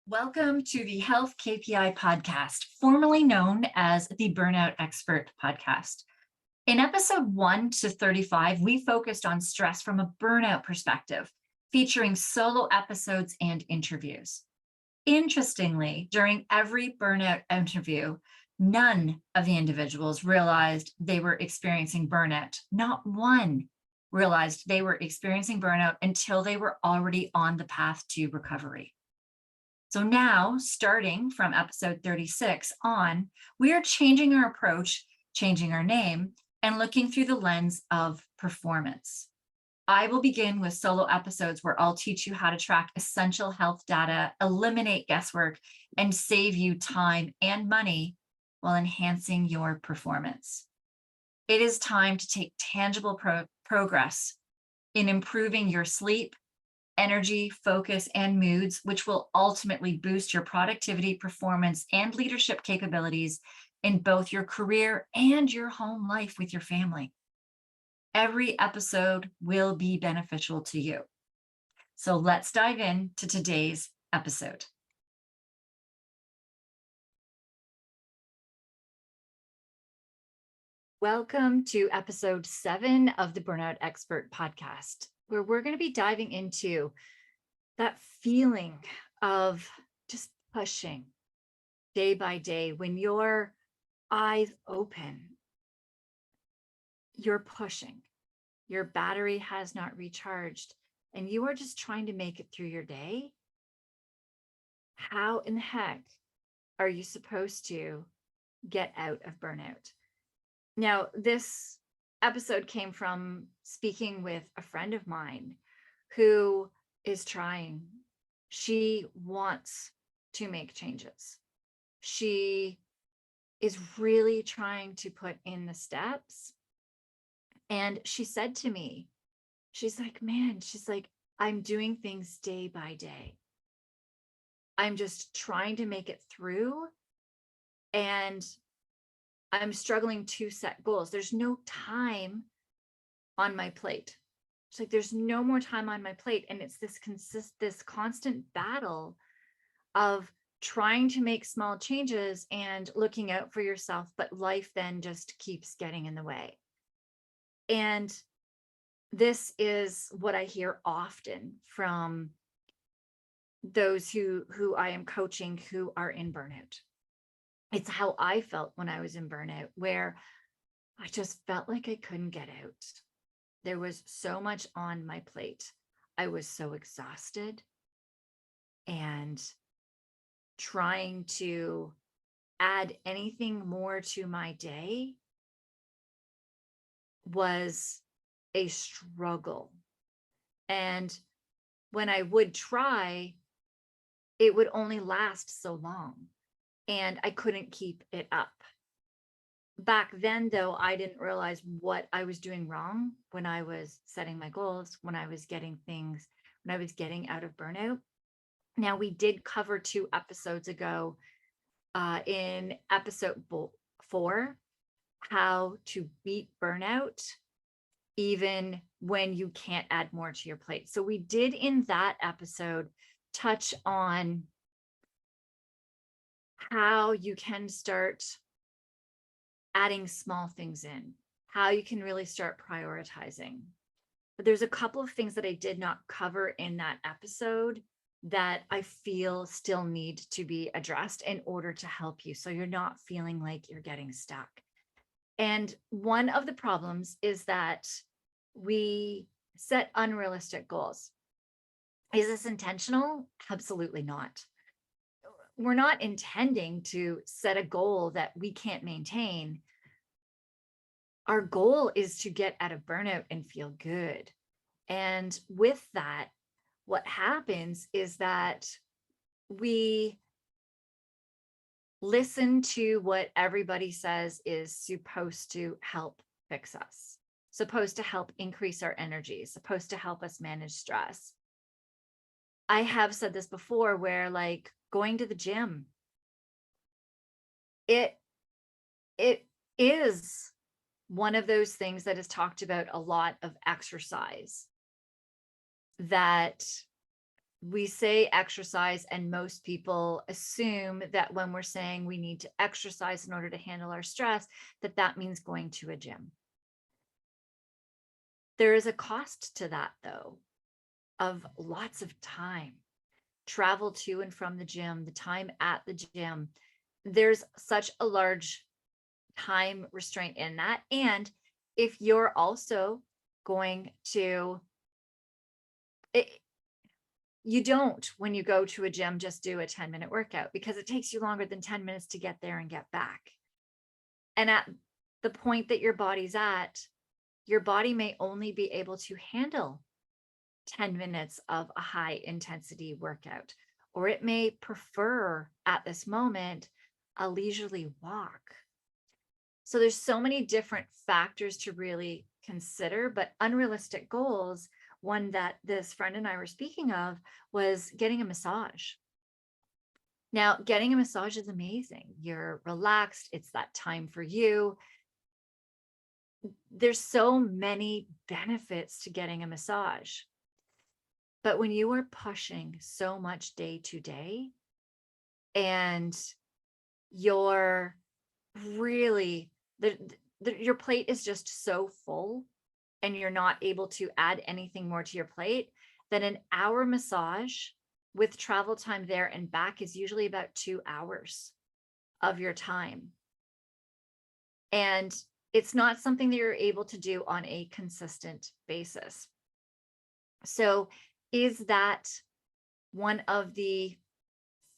Welcome to the Health KPI Podcast, formerly known as the Burnout Expert Podcast. In episode 1 to 35, we focused on stress from a burnout perspective, featuring solo episodes and interviews. Interestingly, during every burnout interview, none of the individuals realized they were experiencing burnout. Not one realized they were experiencing burnout until they were already on the path to recovery. So now, starting from episode 36 on, we are changing our approach, changing our name, and looking through the lens of performance. I will begin with solo episodes where I'll teach you how to track essential health data, eliminate guesswork, and save you time and money while enhancing your performance. It is time to take tangible progress in improving your sleep, energy, focus, and moods, which will ultimately boost your productivity, performance, and leadership capabilities in both your career and your home life with your family. Every episode will be beneficial to you. So let's dive into today's episode. Welcome to episode 7 of the Burnout Expert Podcast, where we're going to be diving into that feeling of just pushing day by day. When your eyes open, you're pushing, your battery has not recharged, and you are just trying to make it through your day. How in the heck are you supposed to get out of burnout? Now, this episode came from speaking with a friend of mine who is trying. She wants to make changes. She is really trying to put in the steps. And she said to me, she's like, I'm doing things day by day. I'm just trying to make it through. And I'm struggling to set goals. There's no time on my plate. It's like there's no more time on my plate. And it's this constant battle of trying to make small changes and looking out for yourself, but life then just keeps getting in the way. And this is what I hear often from those who I am coaching who are in burnout. It's how I felt when I was in burnout, where I just felt like I couldn't get out. There was so much on my plate. I was so exhausted, and trying to add anything more to my day was a struggle. And when I would try, it would only last so long. And I couldn't keep it up. Back then, though, I didn't realize what I was doing wrong when I was setting my goals, when I was getting out of burnout. Now, we did cover 2 episodes ago in episode 4, how to beat burnout, even when you can't add more to your plate. So we did in that episode touch on how you can start adding small things in, how you can really start prioritizing. But there's a couple of things that I did not cover in that episode that I feel still need to be addressed in order to help you, so you're not feeling like you're getting stuck. And one of the problems is that we set unrealistic goals. Is this intentional? Absolutely not. We're not intending to set a goal that we can't maintain. Our goal is to get out of burnout and feel good. And with that, what happens is that we listen to what everybody says is supposed to help fix us, supposed to help increase our energy, supposed to help us manage stress. I have said this before, where like going to the gym, it is one of those things that is talked about a lot of exercise that we say exercise, and most people assume that when we're saying we need to exercise in order to handle our stress, that that means going to a gym. There is a cost to that, though, of lots of time, travel to and from the gym, the time at the gym. There's such a large time restraint in that. And if you're also going to, it, you don't, when you go to a gym, just do a 10-minute workout, because it takes you longer than 10 minutes to get there and get back. And at the point that your body's at, your body may only be able to handle 10 minutes of a high intensity workout, or it may prefer at this moment a leisurely walk. So there's so many different factors to really consider, but unrealistic goals, one that this friend and I were speaking of, was getting a massage. Now, getting a massage is amazing. You're relaxed. It's that time for you. There's so many benefits to getting a massage. But when you are pushing so much day to day, and you're really, your plate is just so full, and you're not able to add anything more to your plate, then an hour massage with travel time there and back is usually about 2 hours of your time. And it's not something that you're able to do on a consistent basis. So is that one of the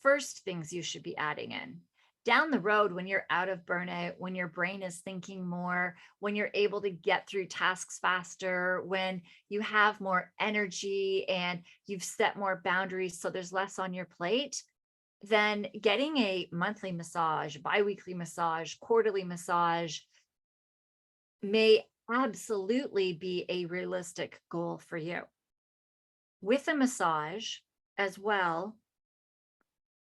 first things you should be adding in? Down the road, when you're out of burnout, when your brain is thinking more, when you're able to get through tasks faster, when you have more energy and you've set more boundaries, so there's less on your plate, then getting a monthly massage, biweekly massage, quarterly massage may absolutely be a realistic goal for you. With a massage as well,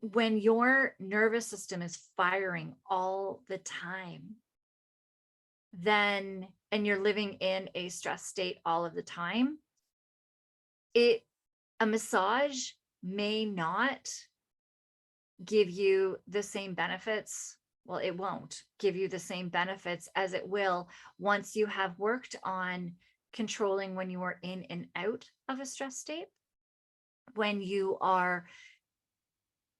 when your nervous system is firing all the time, then, and you're living in a stress state all of the time, a massage may not give you the same benefits. Well, it won't give you the same benefits as it will once you have worked on controlling when you are in and out of a stress state. When you are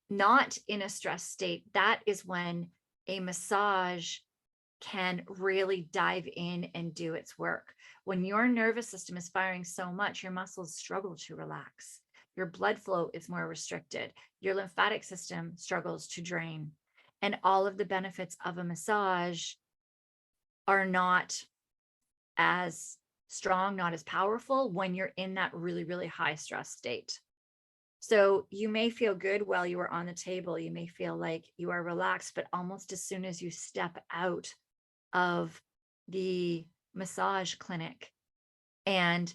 not in a stress state, that is when a massage can really dive in and do its work. When your nervous system is firing so much, your muscles struggle to relax. Your blood flow is more restricted. Your lymphatic system struggles to drain. And all of the benefits of a massage are not as strong, not as powerful when you're in that really, really high stress state. So you may feel good while you are on the table. You may feel like you are relaxed, but almost as soon as you step out of the massage clinic and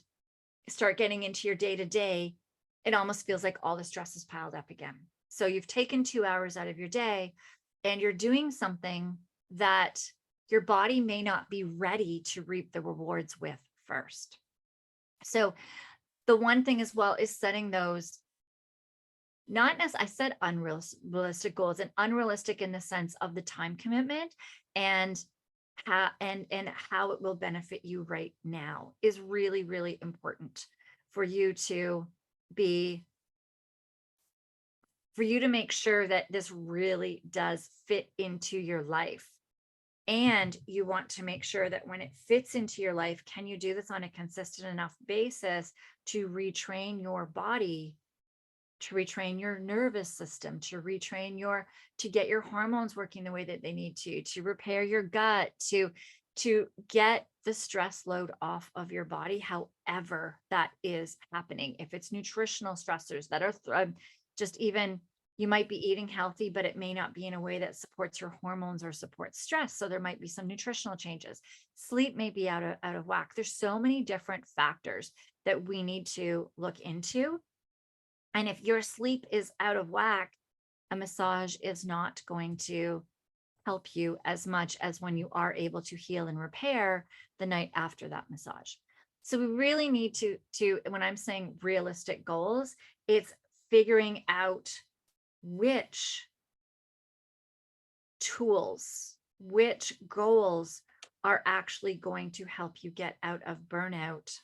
start getting into your day to day, it almost feels like all the stress is piled up again. So you've taken 2 hours out of your day and you're doing something that your body may not be ready to reap the rewards with first. So the one thing as well is setting those, not as I said, unrealistic goals, and unrealistic in the sense of the time commitment and how it will benefit you right now is really, really important for you to make sure that this really does fit into your life. And you want to make sure that when it fits into your life, can you do this on a consistent enough basis to retrain your body, to retrain your nervous system, to get your hormones working the way that they need to repair your gut, to get the stress load off of your body, however that is happening. If it's nutritional stressors that are just even, you might be eating healthy, but it may not be in a way that supports your hormones or supports stress. So there might be some nutritional changes. Sleep may be out of whack. There's so many different factors that we need to look into. And if your sleep is out of whack, a massage is not going to help you as much as when you are able to heal and repair the night after that massage. So we really need to, when I'm saying realistic goals, it's figuring out which tools, which goals are actually going to help you get out of burnout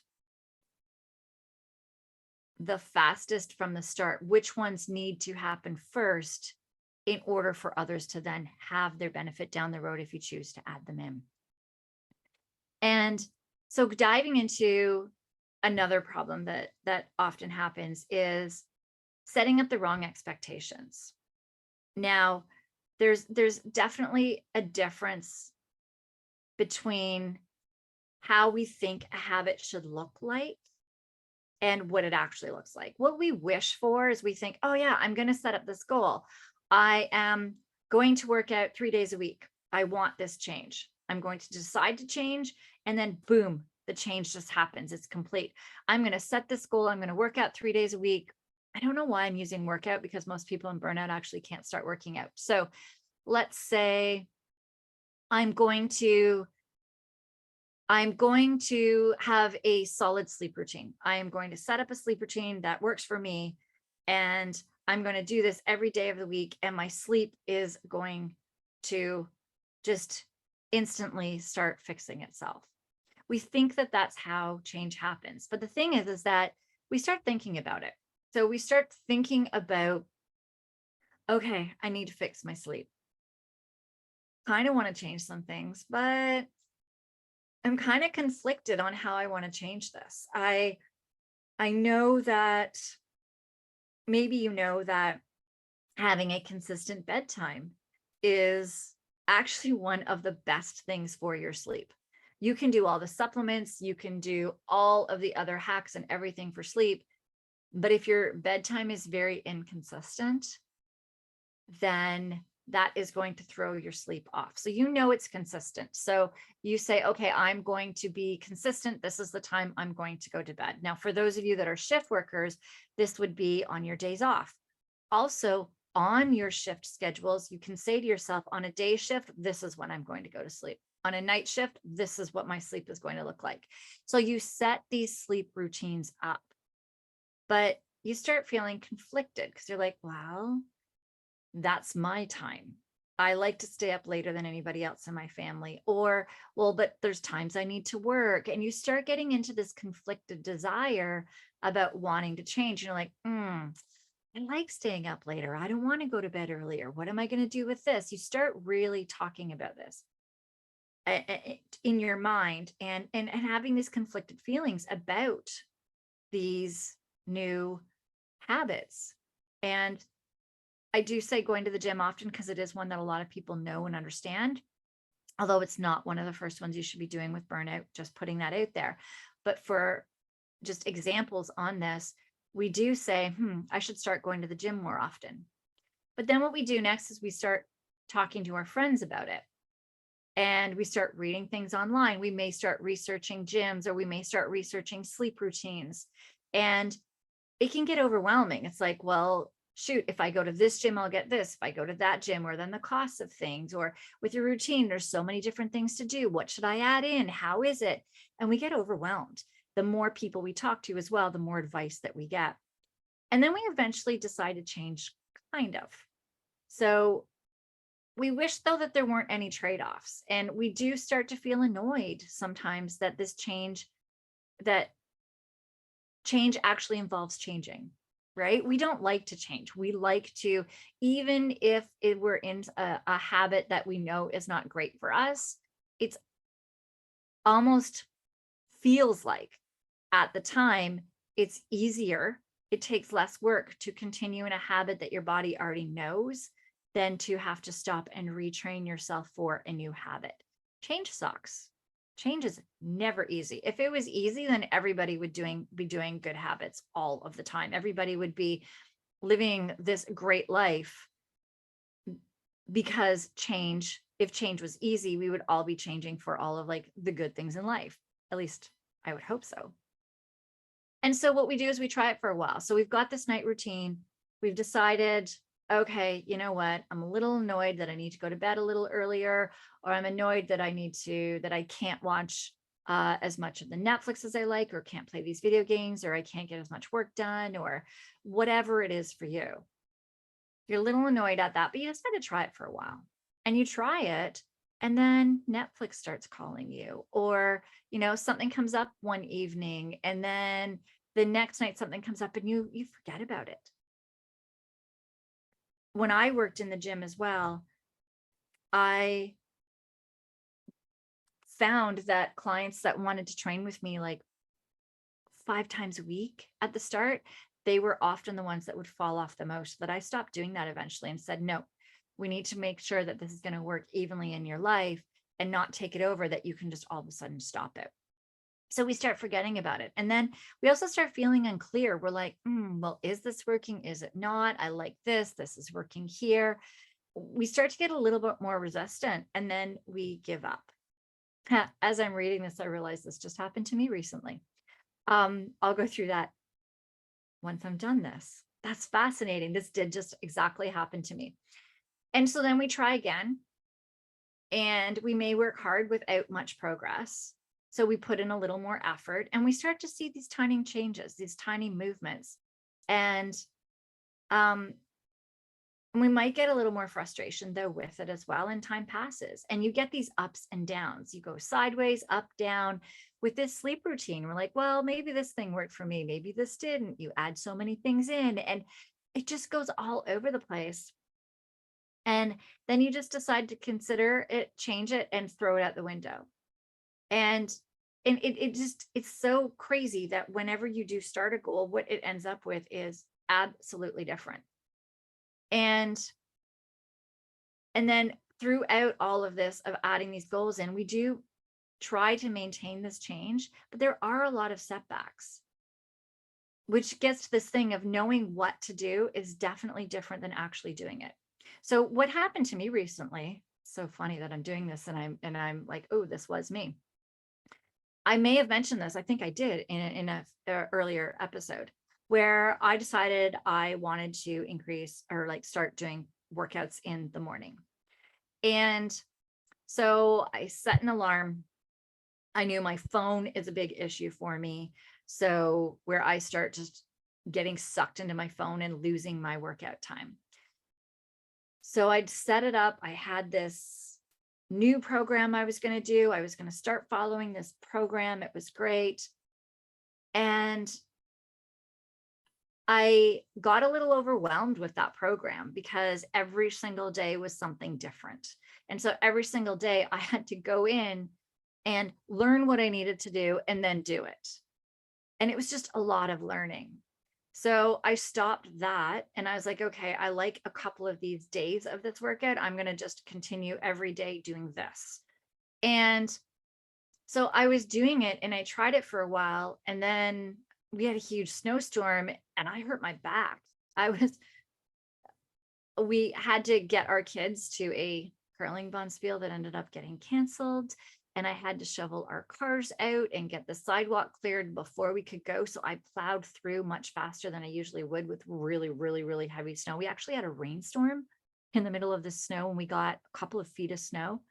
the fastest from the start, which ones need to happen first in order for others to then have their benefit down the road if you choose to add them in. And so diving into another problem that often happens is setting up the wrong expectations. Now, there's definitely a difference between how we think a habit should look like and what it actually looks like. What we wish for is we think, oh yeah, I'm going to set up this goal. I am going to work out 3 days a week. I want this change. I'm going to decide to change, and then boom, the change just happens. It's complete. I'm going to set this goal. I'm going to work out 3 days a week. I don't know why I'm using workout, because most people in burnout actually can't start working out. So let's say I'm going to have a solid sleep routine. I am going to set up a sleep routine that works for me, and I'm going to do this every day of the week, and my sleep is going to just instantly start fixing itself. We think that that's how change happens. But the thing is that we start thinking about it. So we start thinking about, okay, I need to fix my sleep. Kind of want to change some things, but I'm kind of conflicted on how I want to change this. I know that maybe you know that having a consistent bedtime is actually one of the best things for your sleep. You can do all the supplements, you can do all of the other hacks and everything for sleep, but if your bedtime is very inconsistent, then that is going to throw your sleep off. So you know it's consistent. So you say, okay, I'm going to be consistent. This is the time I'm going to go to bed. Now, for those of you that are shift workers, this would be on your days off. Also, on your shift schedules, you can say to yourself, on a day shift, this is when I'm going to go to sleep. On a night shift, this is what my sleep is going to look like. So you set these sleep routines up, but you start feeling conflicted because you're like, well, that's my time. I like to stay up later than anybody else in my family. Or, well, but there's times I need to work. And you start getting into this conflicted desire about wanting to change. You're like, I like staying up later. I don't want to go to bed earlier. What am I going to do with this? You start really talking about this in your mind and having these conflicted feelings about these new habits. And I do say going to the gym often because it is one that a lot of people know and understand, although it's not one of the first ones you should be doing with burnout, just putting that out there. But for just examples on this, we do say, I should start going to the gym more often. But then what we do next is we start talking to our friends about it. And we start reading things online. We may start researching gyms, or we may start researching sleep routines. And it can get overwhelming. It's like, well, shoot, if I go to this gym, I'll get this. If I go to that gym, or then the cost of things, or with your routine, there's so many different things to do. What should I add in? How is it? And we get overwhelmed. The more people we talk to as well, the more advice that we get. And then we eventually decide to change, kind of. So we wish, though, that there weren't any trade-offs. And we do start to feel annoyed sometimes that that change actually involves changing. Right? We don't like to change. We like to, even if we're in a habit that we know is not great for us, it's almost feels like at the time it's easier. It takes less work to continue in a habit that your body already knows than to have to stop and retrain yourself for a new habit. Change sucks. Change is never easy. If it was easy, then everybody would be doing good habits all of the time. Everybody would be living this great life, because if change was easy, we would all be changing for all of like the good things in life. At least I would hope so. And so what we do is we try it for a while. So we've got this night routine. We've decided, okay, you know what? I'm a little annoyed that I need to go to bed a little earlier, or I'm annoyed that I can't watch as much of the Netflix as I like, or can't play these video games, or I can't get as much work done, or whatever it is for you. You're a little annoyed at that, but you just got to try it for a while. And you try it, and then Netflix starts calling you, or, something comes up one evening, and then the next night something comes up and you forget about it. When I worked in the gym as well, I found that clients that wanted to train with me like 5 times a week at the start, they were often the ones that would fall off the most. That I stopped doing that eventually and said, no, we need to make sure that this is going to work evenly in your life and not take it over, that you can just all of a sudden stop it. So we start forgetting about it. And then we also start feeling unclear. We're like, well, is this working? Is it not? I like this. This is working here. We start to get a little bit more resistant, and then we give up. As I'm reading this, I realize this just happened to me recently. I'll go through that once I'm done this. That's fascinating. This did just exactly happen to me. And so then we try again, and we may work hard without much progress. So we put in a little more effort, and we start to see these tiny changes, these tiny movements. And we might get a little more frustration though with it as well. And time passes, and you get these ups and downs. You go sideways, up, down. With this sleep routine, we're like, well, maybe this thing worked for me. Maybe this didn't. You add so many things in, and it just goes all over the place. And then you just decide to consider it, change it, and throw it out the window. And it's so crazy that whenever you do start a goal, what it ends up with is absolutely different. And then throughout all of this of adding these goals in, we do try to maintain this change, but there are a lot of setbacks, which gets to this thing of knowing what to do is definitely different than actually doing it. So what happened to me recently, so funny that I'm doing this and I'm like, oh, this was me. I may have mentioned this. I think I did in a earlier episode, where I decided I wanted to increase or like start doing workouts in the morning. And so I set an alarm. I knew my phone is a big issue for me. So where I start just getting sucked into my phone and losing my workout time. So I'd set it up. I had this new program I was going to do. I was going to start following this program. It was great. And I got a little overwhelmed with that program because every single day was something different. And so every single day I had to go in and learn what I needed to do and then do it. And it was just a lot of learning. So I stopped that and I was like, okay, I like a couple of these days of this workout. I'm going to just continue every day doing this. And so I was doing it and I tried it for a while, and then we had a huge snowstorm and I hurt my back. We had to get our kids to a curling bonspiel that ended up getting canceled. And I had to shovel our cars out and get the sidewalk cleared before we could go. So I plowed through much faster than I usually would with really, really, really heavy snow. We actually had a rainstorm in the middle of the snow, and we got a couple of feet of snow.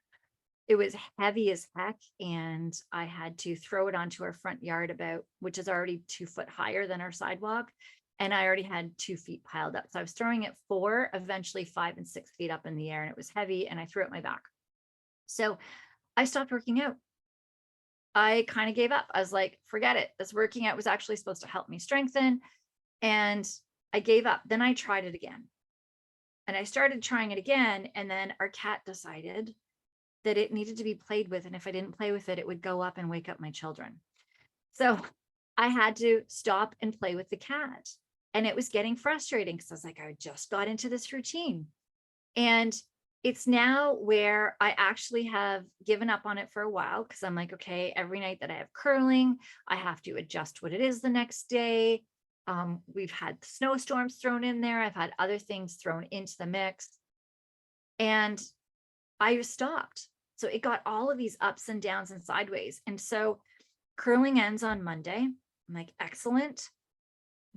It was heavy as heck, and I had to throw it onto our front yard which is already 2 foot higher than our sidewalk. And I already had 2 feet piled up. So I was throwing it 4, eventually 5 and 6 feet up in the air, and it was heavy, and I threw it at my back. So I stopped working out. I kind of gave up. I was like, forget it. This working out was actually supposed to help me strengthen. And I gave up. Then I tried it again. And I started trying it again. And then our cat decided that it needed to be played with. And if I didn't play with it, it would go up and wake up my children. So I had to stop and play with the cat. And it was getting frustrating because I was like, I just got into this routine. And it's now where I actually have given up on it for a while, because I'm like, okay, every night that I have curling, I have to adjust what it is the next day. We've had snowstorms thrown in there. I've had other things thrown into the mix. And I stopped. So it got all of these ups and downs and sideways. And so curling ends on Monday. I'm like, excellent.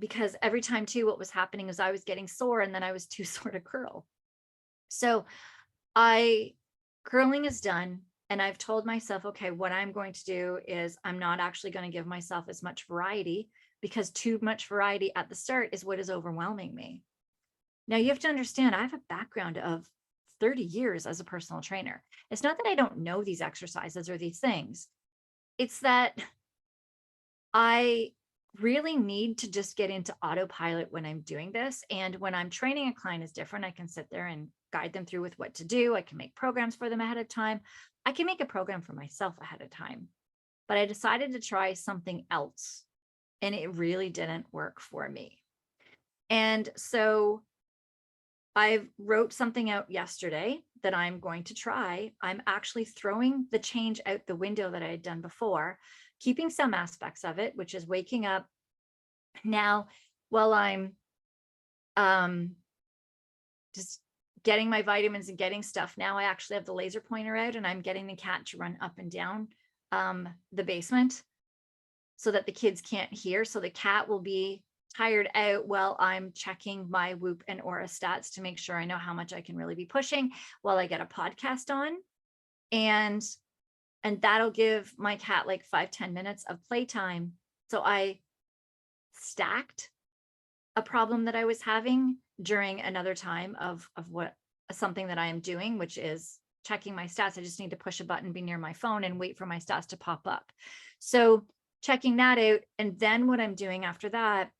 Because every time too, what was happening is I was getting sore and then I was too sore to curl. So curling is done. And I've told myself, okay, what I'm going to do is I'm not actually going to give myself as much variety, because too much variety at the start is what is overwhelming me. Now, you have to understand, I have a background of 30 years as a personal trainer. It's not that I don't know these exercises or these things. It's that I really need to just get into autopilot when I'm doing this. And when I'm training a client is different. I can sit there and guide them through with what to do. I can make programs for them ahead of time. I can make a program for myself ahead of time. But I decided to try something else, and it really didn't work for me. And so I wrote something out yesterday that I'm going to try. I'm actually throwing the change out the window that I had done before, keeping some aspects of it, which is waking up now while I'm just getting my vitamins and getting stuff. Now I actually have the laser pointer out, and I'm getting the cat to run up and down the basement so that the kids can't hear. So the cat will be tired out while I'm checking my Whoop and Aura stats to make sure I know how much I can really be pushing while I get a podcast on. And that'll give my cat like 5-10 minutes of playtime. So I stacked a problem that I was having during another time of what something that I am doing, which is checking my stats. I just need to push a button, be near my phone, and wait for my stats to pop up. So checking that out. And then what I'm doing after that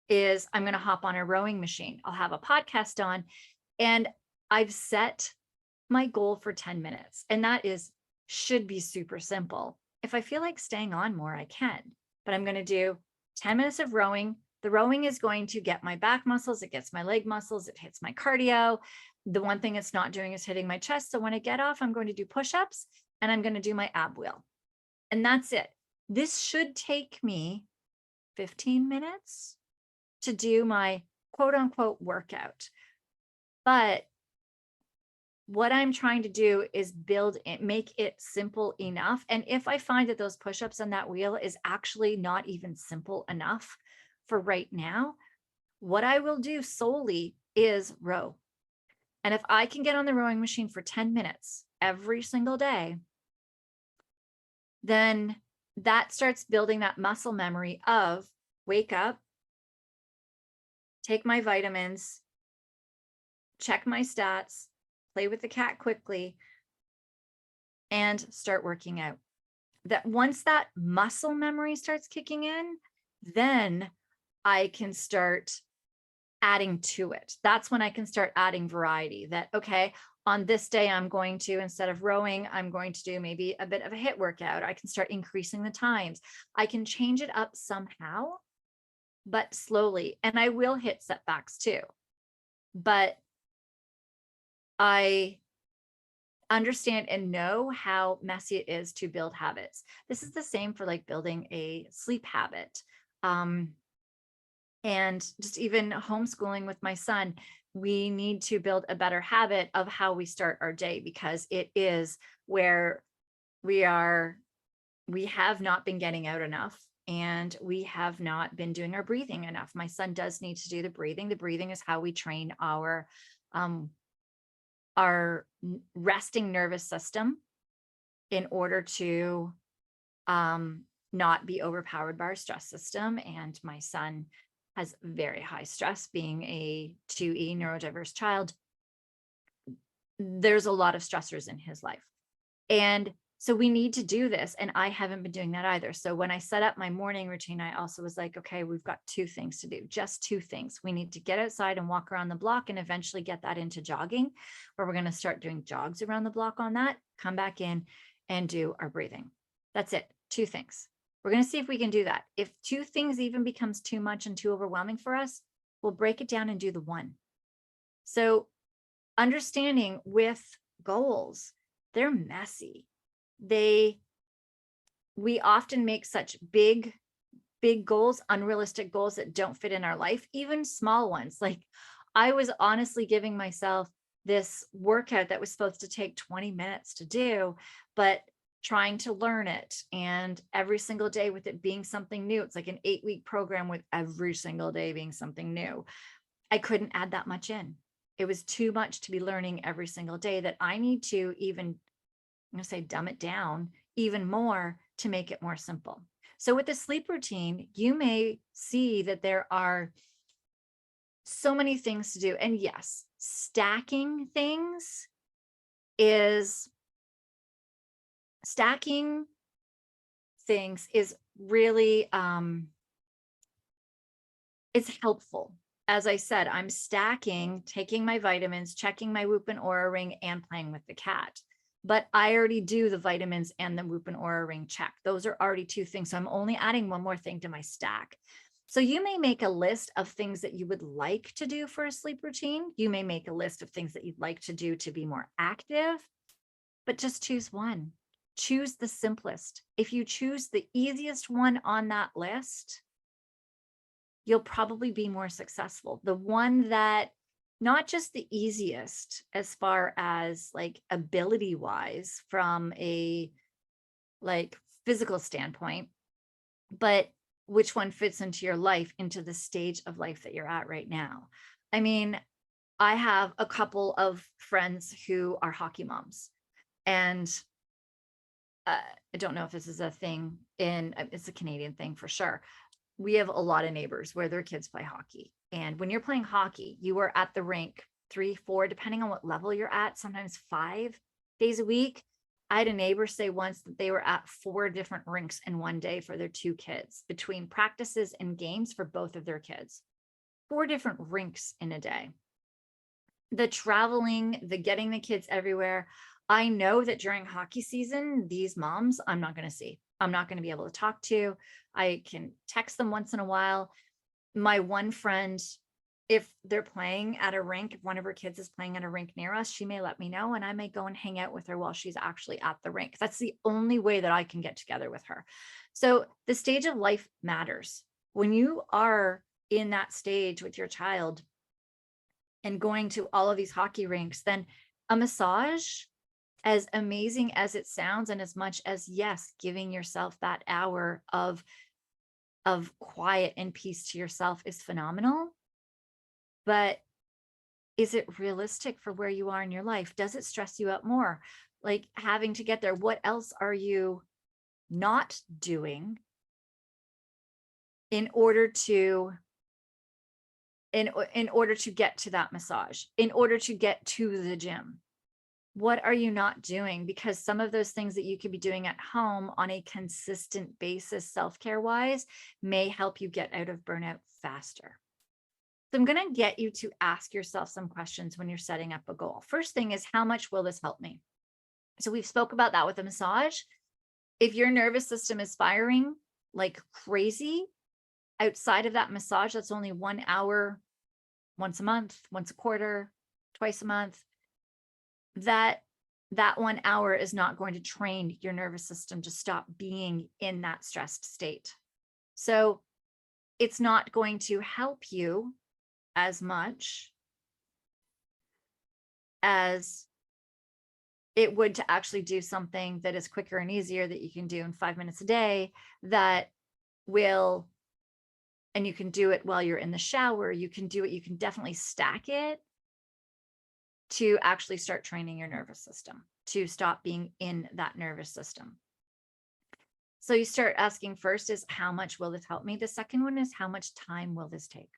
is I'm going to hop on a rowing machine. I'll have a podcast on, and I've set my goal for 10 minutes. And that should be super simple. If I feel like staying on more, I can, but I'm going to do 10 minutes of rowing. The rowing is going to get my back muscles. It gets my leg muscles. It hits my cardio. The one thing it's not doing is hitting my chest. So when I get off, I'm going to do push-ups, and I'm going to do my ab wheel. And that's it. This should take me 15 minutes to do my quote unquote workout. But what I'm trying to do is build it, make it simple enough. And if I find that those push-ups on that wheel is actually not even simple enough for right now, what I will do solely is row. And if I can get on the rowing machine for 10 minutes every single day, then that starts building that muscle memory of wake up, take my vitamins, check my stats, play with the cat quickly, and start working out. That once that muscle memory starts kicking in, then I can start adding to it. That's when I can start adding variety. That, okay, on this day, I'm going to, instead of rowing, I'm going to do maybe a bit of a HIIT workout. I can start increasing the times. I can change it up somehow, but slowly. And I will hit setbacks too. But I understand and know how messy it is to build habits. This is the same for like building a sleep habit. And just even homeschooling with my son, we need to build a better habit of how we start our day, because it is where we have not been getting out enough, and we have not been doing our breathing enough. My son does need to do the breathing. The breathing is how we train our resting nervous system in order to not be overpowered by our stress system. And my son has very high stress, being a 2E neurodiverse child. There's a lot of stressors in his life. And so we need to do this. And I haven't been doing that either. So when I set up my morning routine, I also was like, okay, we've got 2 things to do, just 2 things. We need to get outside and walk around the block, and eventually get that into jogging, where we're going to start doing jogs around the block on that, come back in and do our breathing. That's it. 2 things. We're going to see if we can do that. If 2 things even becomes too much and too overwhelming for us, we'll break it down and do the 1. So understanding with goals, they're messy. We often make such big goals, unrealistic goals that don't fit in our life, even small ones. Like I was honestly giving myself this workout that was supposed to take 20 minutes to do, but trying to learn it. And every single day with it being something new, it's like an 8-week program with every single day being something new. I couldn't add that much in. It was too much to be learning every single day, that I need to even going to say dumb it down even more to make it more simple. So with the sleep routine, you may see that there are so many things to do. And yes, stacking things is really it's helpful. As I said, I'm stacking, taking my vitamins, checking my Whoop and Aura ring, and playing with the cat. But I already do the vitamins and the Whoop and Aura ring check. Those are already two things. So I'm only adding one more thing to my stack. So you may make a list of things that you would like to do for a sleep routine. You may make a list of things that you'd like to do to be more active, but just choose one. Choose the simplest. If you choose the easiest one on that list, you'll probably be more successful. The one that, not just the easiest as far as like ability wise from a like physical standpoint, but which one fits into your life, into the stage of life that you're at right now. I mean, I have a couple of friends who are hockey moms, and I don't know if this is a thing it's a Canadian thing for sure. We have a lot of neighbors where their kids play hockey. And when you're playing hockey, you are at the rink 3, 4, depending on what level you're at, sometimes 5 days a week. I had a neighbor say once that they were at 4 different rinks in one day for their 2 kids, between practices and games for both of their kids. 4 different rinks in a day. The traveling, the getting the kids everywhere. I know that during hockey season, these moms, I'm not going to see. I'm not going to be able to talk to. I can text them once in a while. My one friend, if they're playing at a rink, if one of her kids is playing at a rink near us, she may let me know, and I may go and hang out with her while she's actually at the rink. That's the only way that I can get together with her. So the stage of life matters. When you are in that stage with your child and going to all of these hockey rinks, then a massage, as amazing as it sounds, and as much as, yes, giving yourself that hour of quiet and peace to yourself is phenomenal. But is it realistic for where you are in your life? Does it stress you out more? Like having to get there, what else are you not doing in order to get to that massage, in order to get to the gym? What are you not doing? Because some of those things that you could be doing at home on a consistent basis, self-care wise, may help you get out of burnout faster. So I'm going to get you to ask yourself some questions when you're setting up a goal. First thing is, how much will this help me? So we've spoke about that with a massage. If your nervous system is firing like crazy outside of that massage, that's only 1 hour, once a month, once a quarter, twice a month. That 1 hour is not going to train your nervous system to stop being in that stressed state. So it's not going to help you as much as it would to actually do something that is quicker and easier that you can do in 5 minutes a day, that will, and you can do it while you're in the shower. You can do it. You can definitely stack it to actually start training your nervous system to stop being in that nervous system. So you start asking, first is, how much will this help me? The second one is, how much time will this take?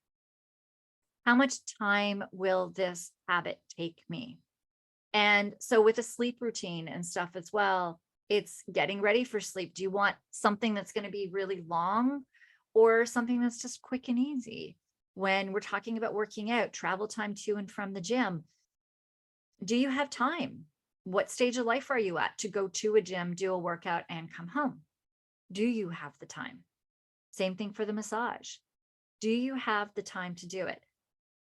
How much time will this habit take me? And so with a sleep routine and stuff as well, it's getting ready for sleep. Do you want something that's going to be really long, or something that's just quick and easy? When we're talking about working out, travel time to and from the gym, do you have time? What stage of life are you at to go to a gym, do a workout, and come home? Do you have the time? Same thing for the massage. Do you have the time to do it?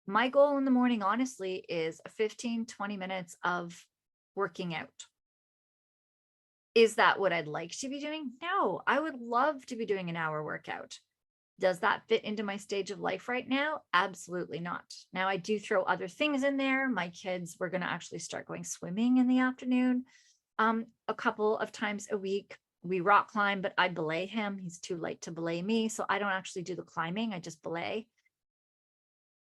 My goal in the morning, honestly, is 15, 20 minutes of working out. Is that what I'd like to be doing? No, I would love to be doing an hour workout. Does that fit into my stage of life right now? Absolutely not. Now, I do throw other things in there. My kids, we're going to actually start going swimming in the afternoon a couple of times a week. We rock climb, but I belay him. He's too light to belay me. So I don't actually do the climbing. I just belay.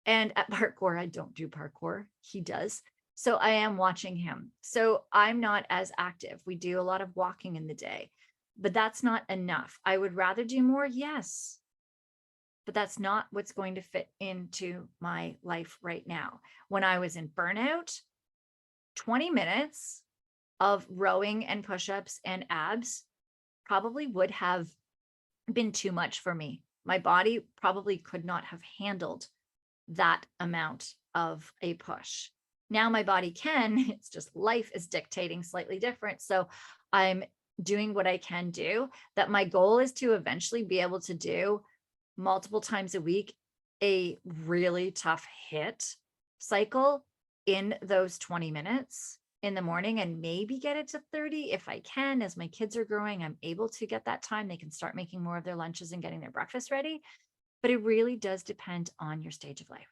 And at parkour, I don't do parkour. He does. So I am watching him. So I'm not as active. We do a lot of walking in the day, but that's not enough. I would rather do more. Yes. But that's not what's going to fit into my life right now. When I was in burnout, 20 minutes of rowing and push-ups and abs probably would have been too much for me. My body probably could not have handled that amount of a push. Now my body can, it's just life is dictating slightly different. So I'm doing what I can do. That my goal is to eventually be able to do multiple times a week a really tough hit cycle in those 20 minutes in the morning, and maybe get it to 30 if I can. As my kids are growing, I'm able to get that time. They can start making more of their lunches and getting their breakfast ready. But it really does depend on your stage of life.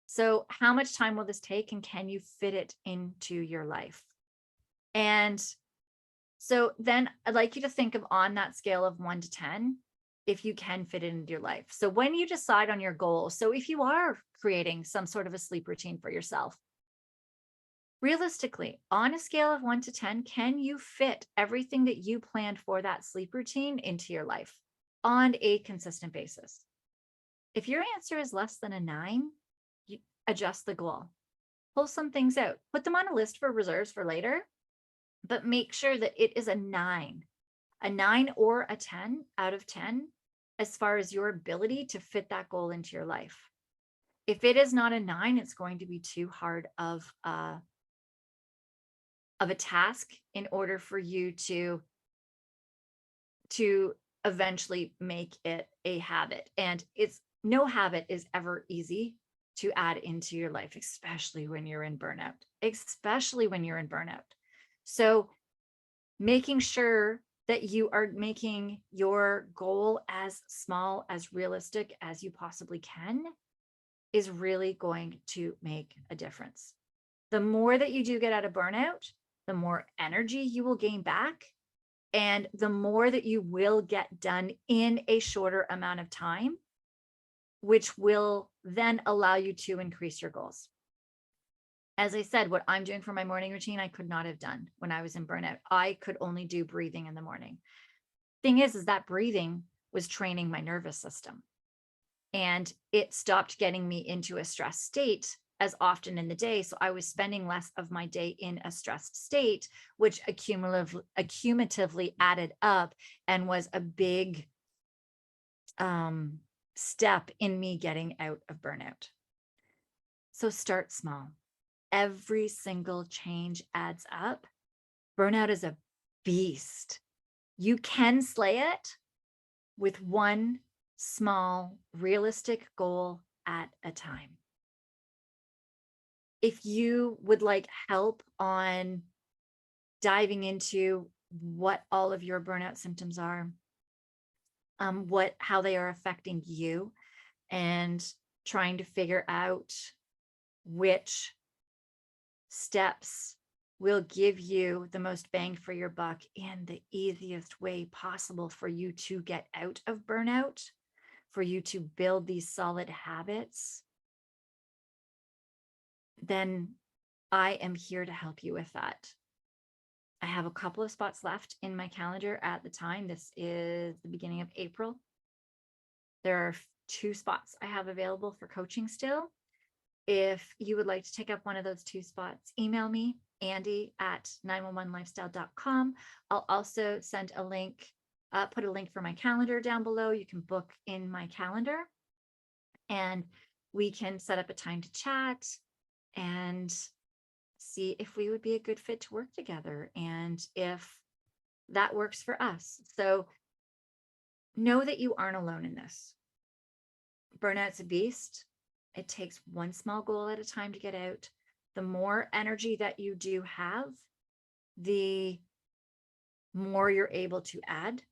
So how much time will this take, and can you fit it into your life? And so then I'd like you to think of, on that scale of 1 to 10, if you can fit it into your life. So when you decide on your goal, so if you are creating some sort of a sleep routine for yourself, realistically, on a scale of 1 to 10, can you fit everything that you planned for that sleep routine into your life on a consistent basis? If your answer is less than a 9, you adjust the goal, pull some things out, put them on a list for reserves for later, but make sure that it is a 9 or a 10 out of 10 as far as your ability to fit that goal into your life. If it is not a 9, it's going to be too hard of a task in order for you to eventually make it a habit. And no habit is ever easy to add into your life, especially when you're in burnout, So making sure that you are making your goal as small, as realistic as you possibly can is really going to make a difference. The more that you do get out of burnout, the more energy you will gain back, and the more that you will get done in a shorter amount of time, which will then allow you to increase your goals. As I said, what I'm doing for my morning routine, I could not have done when I was in burnout. I could only do breathing in the morning. Thing is that breathing was training my nervous system, and it stopped getting me into a stressed state as often in the day. So I was spending less of my day in a stressed state, which accumulatively added up and was a big step in me getting out of burnout. So start small. Every single change adds up. Burnout is a beast. You can slay it with one small, realistic goal at a time. If you would like help on diving into what all of your burnout symptoms are, how they are affecting you, and trying to figure out which steps will give you the most bang for your buck in the easiest way possible for you to get out of burnout, for you to build these solid habits, then I am here to help you with that. I have a couple of spots left in my calendar at the time. This is the beginning of April. There are 2 spots I have available for coaching still. If you would like to take up one of those 2 spots, email me, Andy@911lifestyle.com. I'll also send a link, put a link for my calendar down below. You can book in my calendar, and we can set up a time to chat and see if we would be a good fit to work together and if that works for us. So know that you aren't alone in this. Burnout's a beast. It takes one small goal at a time to get out. The more energy that you do have, the more you're able to add.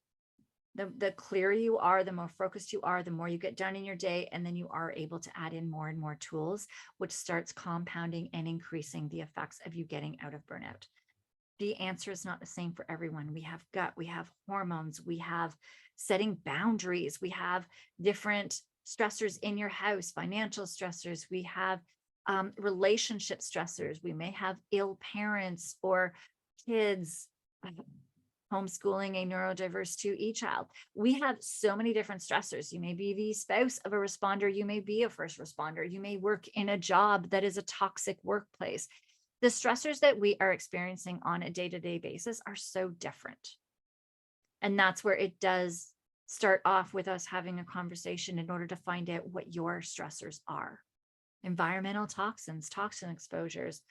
The clearer you are, the more focused you are, the more you get done in your day, and then you are able to add in more and more tools, which starts compounding and increasing the effects of you getting out of burnout. The answer is not the same for everyone. We have gut, we have hormones, we have setting boundaries, we have different stressors in your house, financial stressors, we have relationship stressors. We may have ill parents or kids, homeschooling a neurodiverse 2E child. We have so many different stressors. You may be the spouse of a responder. You may be a first responder. You may work in a job that is a toxic workplace. The stressors that we are experiencing on a day-to-day basis are so different. And that's where it does start off with us having a conversation in order to find out what your stressors are. Environmental toxins, toxin exposures,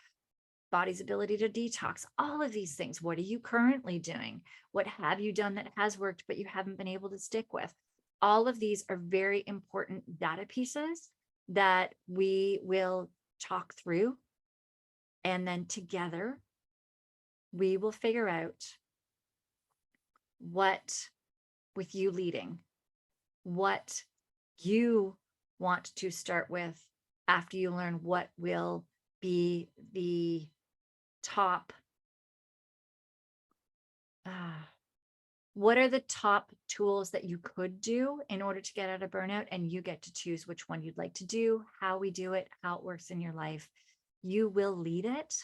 body's ability to detox, all of these things. What are you currently doing? What have you done that has worked, but you haven't been able to stick with? All of these are very important data pieces that we will talk through. And then together, we will figure out what, with you leading, what you want to start with after you learn what will be the top, what are the top tools that you could do in order to get out of burnout, and you get to choose which one you'd like to do, how we do it, how it works in your life. You will lead it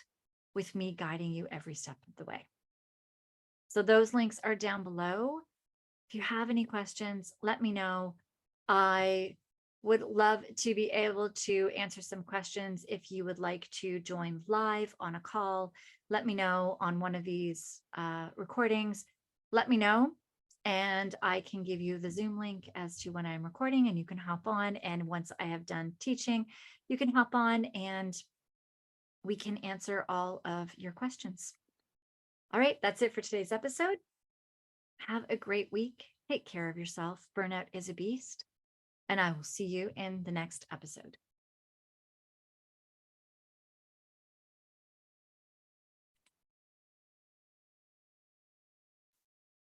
with me guiding you every step of the way. So those links are down below. If you have any questions, let me know. I would love to be able to answer some questions. If you would like to join live on a call, let me know on one of these recordings. Let me know, and I can give you the Zoom link as to when I'm recording, and you can hop on. And once I have done teaching, you can hop on and we can answer all of your questions. All right, that's it for today's episode. Have a great week. Take care of yourself. Burnout is a beast. And I will see you in the next episode.